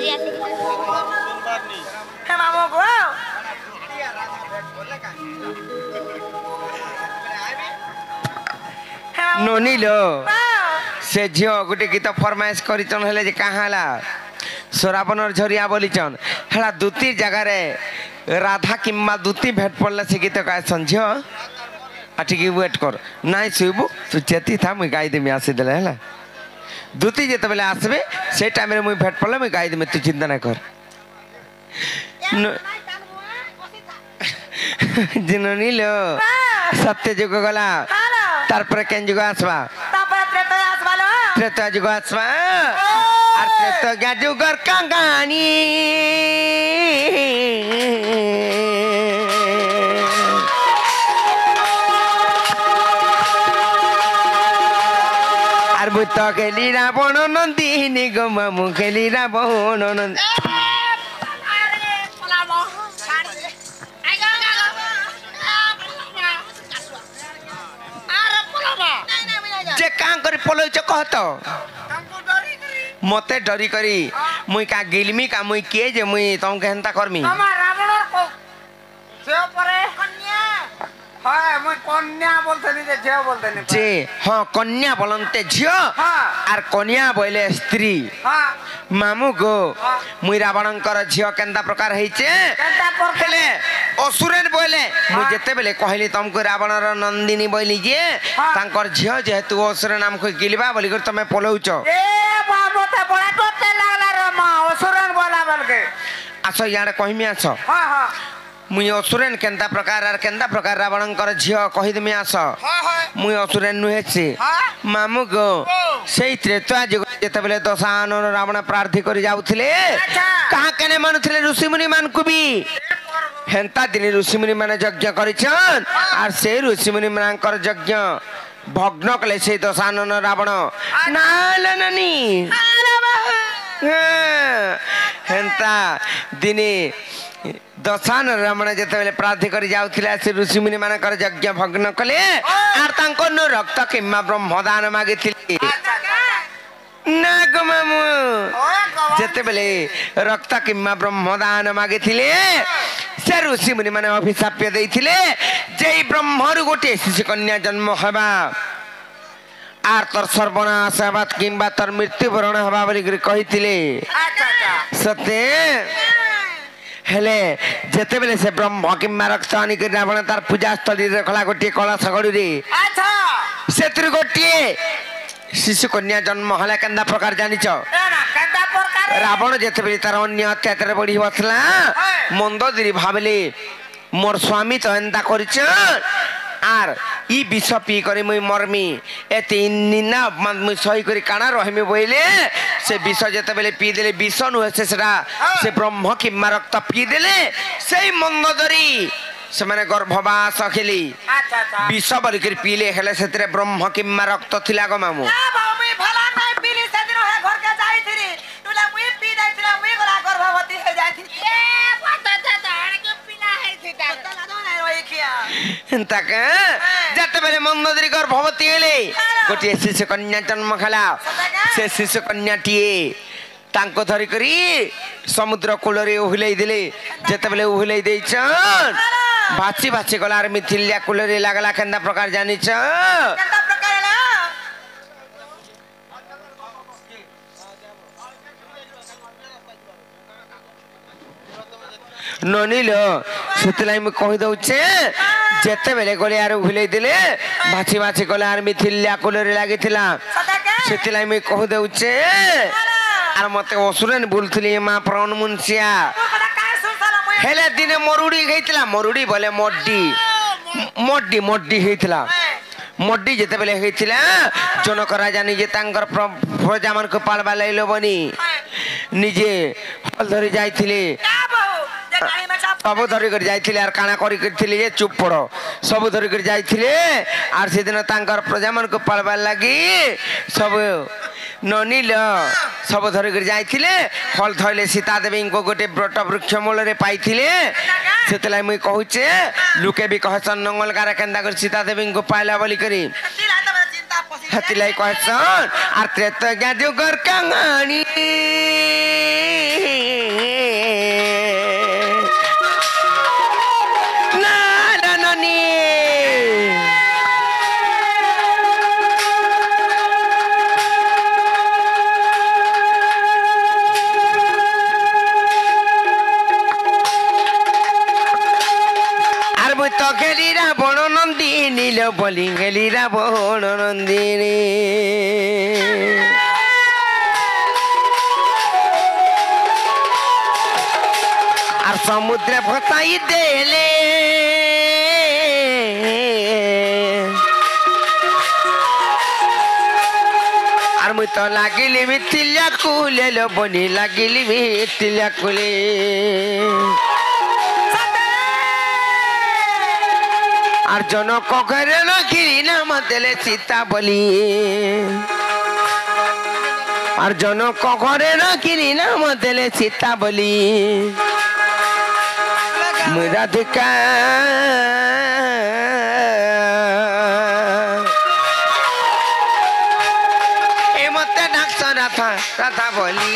हे मामू को नोनी लो से झियो गोटे गीत फरमाइश करिचन हेले जे कहाला सोराबनर झरिया बोलीचन हेला दुती जगह रे राधा किम्मा दुती भेट पड़ला से गीत का संझियो आटिकी वेट कर नाइ सुबु तू जेती था मुई गाई देमी आसी देले हला दुती जेते बेले आसबे से टाइम रे मुई भेट पड़ला मुई गाई देमी तू चिंता ना कर जिनोनी लो सत्य जुग गला तार पर केन जुग आसबा त्रेता जुग आसबा और त्रेता जुगर कांगानी और बुत खेली रावण नंदिनी गो मामू खेली रावण नंदी जे कां करी पलोइच कहत मते डरी करी मुई का गिलमी का मुई के जे मुई तुम केनता करमी रावण को से परे कन्या हां मुई कन्या बोलते नहीं जे झियो बोलते नहीं जे हां कन्या बोलनते झियो आर कन्या बोले स्त्री हां मामू गो मुई रावणंकर झियो केनता प्रकार हेचे केनता प्रकार हेले असुरन बोले मुई जेते बेले कहली तुमको रावणर नंदिनी बोली जे तांकर झियो जेतु असुर नाम को गिलबा बोली कर तमे पलोउच ए बाबू ते बड़ा टोटे लागला रे मां असुरन बोला बोलके आसो यार कहिमी आसो हां हां मुई असुरन केनता प्रकार आर केनता प्रकार रावणंकर झियो कहि देमी आसो हां हां मुई असुरन नुहेछि मामू गो सेई त्रेता जुग जेते बेले दशानन रावण प्रार्थी करि जाउथिले कहा केने मानुथिले ऋषि मुनि मान को भी हेंता दिन ऋषि मुनि माने यज्ञ करिछन आर से ऋषि मुनि मानकर यज्ञ भग्न कले से दशानन रावण नालननी हेंता दिने दशानन रावण जेते बेले प्रार्थी करि जाउथिले से ऋषि मुनि मानकर यज्ञ भग्न कले आर तांको न रक्त किम्मा ब्रह्मदान मागिथिले नाग मामू जेते बेले रक्त किम्मा ब्रह्मदान मागिथिले से ऋषि मुनि माने अभिशाप देइथिले जे ब्रह्मरु गोटे शिशु कन्या जन्म हबा आर तर सर्वनाश हबा किंबा तर मृत्यु वरण हबा बोली कहिथिले सत्य हेले जेते बेले से ब्रह्म किम्मा रक्त आनी कर रावण तार पूजा स्थली रखला गोटे कलश गडु रे अच्छा सेतिर गोटे शिशु कन्या जन्म हला केंदा प्रकार जानिछ केनता प्रकार रावण जेते बेले तार अन्य अत्याचार बढ़ी बसला मंदोदरी भाबले मोर स्वामी तो एंता करिछ आर ई विष पी करे मुई मरमी एते निना मुई सही करी काना रहमी बोइले से विष जेते बेले पी देले विष नुहे से सेटा से ब्रह्म किम्मा रक्त पी देले सेई मंदोदरी से माने गर्भवास खेली अच्छा अच्छा विष बरी कर पीले हेले सेतरे ब्रह्म किम्मा रक्त थिला गो मामू ना बाबू भला नहीं पीली से दिन है घर के जाई थी तुला मुई पी जाई थी मुई गला गर्भवती हो जाई थी ए पता था के पीना है थी ता ना नहीं रोई किया तक जते बेले मंदोदरी गर्भवती हेले गोटे शिशु कन्या जन्म खला से शिशु कन्या टीए तांको धरी करी समुद्र कूल रे उहलै दिले जते बेले उहलै देइछन भाची भाची गलार मिथिल्या कूल रे लागला केंदा प्रकार जानिछ केनता प्रकार ला ननिलो सेतलाई म कहि दउछे जेते बेले गले यार उहलै दिले भाची भाची गलार मिथिल्या कूल रे लागिथिला सेतलाई म कहि दउछे आर मते असुरन बोलथली मां प्राण मुनसिया हेले दिने मरुडी हेइतला मरुडी बोले मोड्डी मोड्डी मोड्डी हेइतला मोड्डी जेते बेले हेइतला जनक राजा निजे तांकर प्रजा मन को पालबा लैलो बनी निजे हल धरि जाइथिले सब धरि कर जाइथिले आर काना करि करथिले जे चुप पड़ो सब धरि कर जाइथिले आर से दिन तांकर प्रजा मन को पालबा लागी सब ननिल सब धरि कर जाइथिले फल थइले सीता देवी को गोटे ब्रट वृक्ष मूल रे पाइथिले सेतलाई मुई कहूचे लुके भी कहसन नंगलगार केंदा कर सीता देवी को पाइला बोली करी हतिलाई कहसन आर त्रेता जुगर कहानी नील बलि हेली रावण नंदिनी আর সমুদ্রে ফসাই দেলে আর মুই তো লাগিলি মিথিলা কুলে লো বনি লাগিলি মিথিলা কুলে আর জনক ঘরে নগিরি নাম দেলে সীতা বলি আর জনক ঘরে নগিরি নাম দেলে সীতা বলি রাধিকা এ মতে ডাকছ রাধা রাধা বলি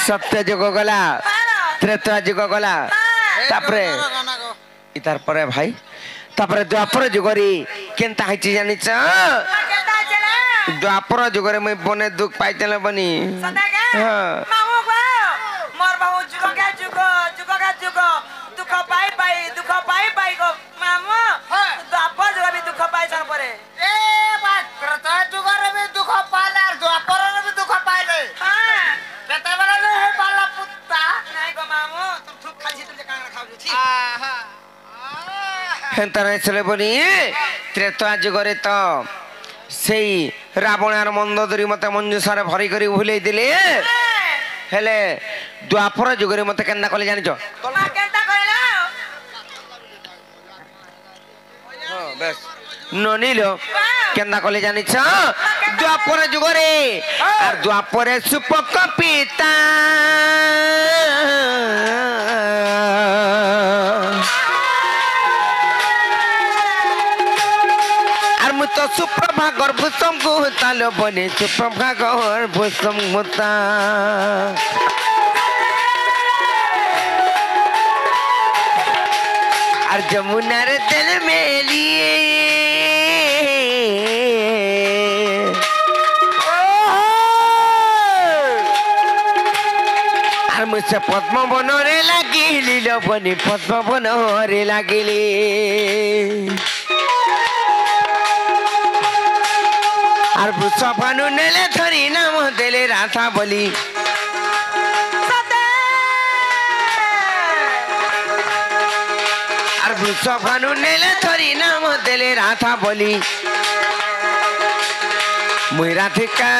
सत्य जुग गला त्रेता जुग गला तारपरे भाई तापरे द्वापर जुगरी केनता हाइची जानिछ द्वापर जुगरे मैं बने दुख पाइतले बनी हां मोर बाबू जुग का जुग दुख पाई गो मामू द्वापर जुग भी दुख पाई सन परे ए बात त्रेता जुग रे भी दुख पाले और द्वापर रे भी दुख पाइले हां केते बेला ने हे पाला पुत्ता नहीं गो मामू तुम थुक खाली तुम कांगड़ा खाउ छी आहा हेंता नै चले बनी त्रेता जुगरे तो सेई रावणार मंदोदरी मते मंजूसारे भरी करी भुले दिले हेले द्वापर जुगरे मते केन्ना कले जानिजो केन्ता कहला हां बस ननीलो केन्ना कले जानिछ द्वापर जुगरे और द्वापरे सुपक पिता और मु तो सुप्रभा गर्भसम गुताल बने सुप्रभा गर्भसम गुता और जमुना रे दिल में लिए और मुझसे पद्म बन रे लगिली लो बनी पद्म बन रे लगिली और वृषभानु नेले धरी नाम देले राधा बोली और वृषभानु नेले धरी नाम देले राधा बोली मुई राधिका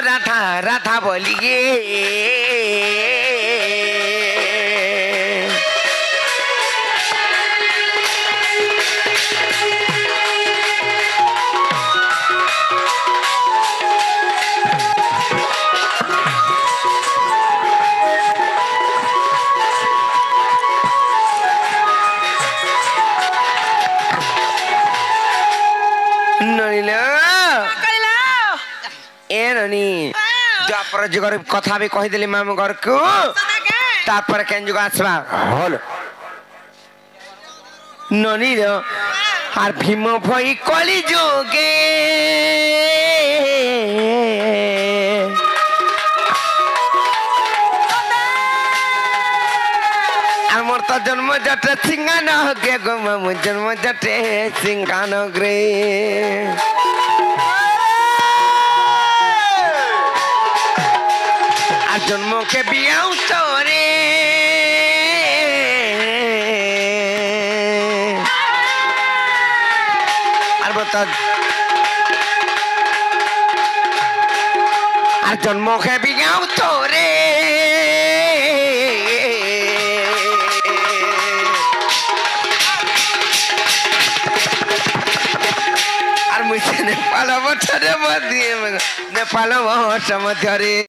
राधा राधा बोलिए द्वापर जुगर कथा भी कही दिली मामू घर को तापर केन जुग आसबा whole Nani row are Bhim भई कली जोगे आमर तो जन्म जटे सिंगान गे गो मामू जन्म जटे सिंगान ग्रे जन्म के बियाऊ तोरे और बता और जन्म के बियाऊ तोरे और मुझे ने पाला ବର୍ଷରେ ନେପାଳ ମହୋତ୍ସବ ମଧ୍ୟରେ